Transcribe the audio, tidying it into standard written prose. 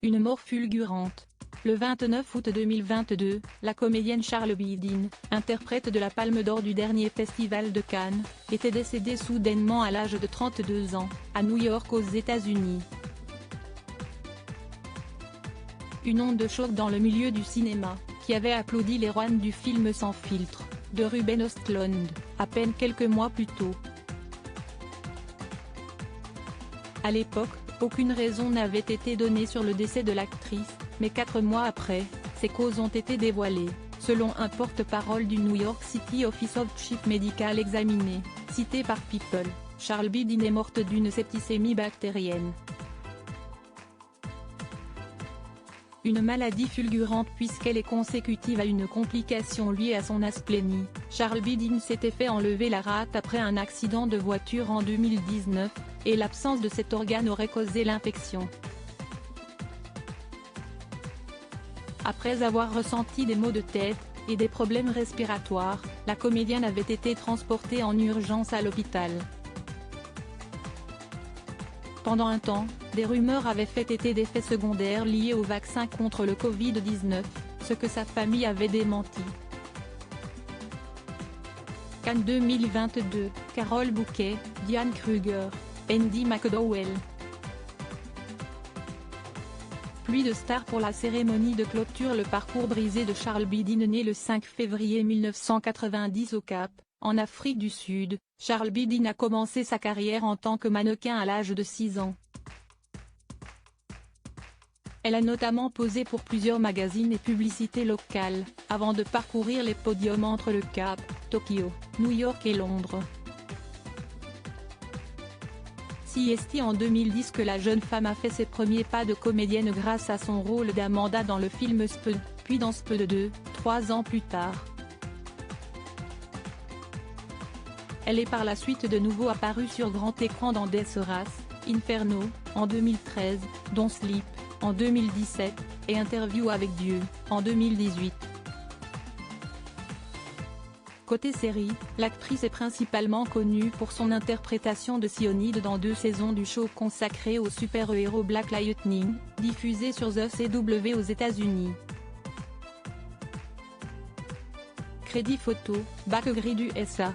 Une mort fulgurante. Le 29 août 2022, la comédienne Charlotte Bidin, interprète de la Palme d'Or du dernier festival de Cannes, était décédée soudainement à l'âge de 32 ans, à New York aux États-Unis. Une onde de choc dans le milieu du cinéma, qui avait applaudi l'héroïne du film Sans filtre, de Ruben Östlund, à peine quelques mois plus tôt. À l'époque, aucune raison n'avait été donnée sur le décès de l'actrice, mais 4 mois après, ces causes ont été dévoilées, selon un porte-parole du New York City Office of Chief Medical Examiner, cité par People. Charlotte Bidin est morte d'une septicémie bactérienne. Une maladie fulgurante puisqu'elle est consécutive à une complication liée à son asplénie. Charlotte Bidin s'était fait enlever la rate après un accident de voiture en 2019, et l'absence de cet organe aurait causé l'infection. Après avoir ressenti des maux de tête, et des problèmes respiratoires, la comédienne avait été transportée en urgence à l'hôpital. Pendant un temps, des rumeurs avaient fait état d'effets secondaires liés au vaccin contre le Covid-19, ce que sa famille avait démenti. Cannes 2022, Carole Bouquet, Diane Kruger, Andie McDowell. Pluie de stars pour la cérémonie de clôture. Le parcours brisé de Charlotte Bidin. Né le 5 février 1990 au Cap, en Afrique du Sud, Charlotte Bidin a commencé sa carrière en tant que mannequin à l'âge de 6 ans. Elle a notamment posé pour plusieurs magazines et publicités locales, avant de parcourir les podiums entre le Cap, Tokyo, New York et Londres. C'est en 2010 que la jeune femme a fait ses premiers pas de comédienne grâce à son rôle d'Amanda dans le film Spud, puis dans Spud 2, 3 ans plus tard. Elle est par la suite de nouveau apparue sur grand écran dans Des Horaces, Inferno, en 2013, Don't Sleep, en 2017, et Interview avec Dieu, en 2018. Côté série, l'actrice est principalement connue pour son interprétation de Cyanide dans 2 saisons du show consacré au super-héros Black Lightning, diffusé sur The CW aux États-Unis. Crédit photo, Backgrid USA.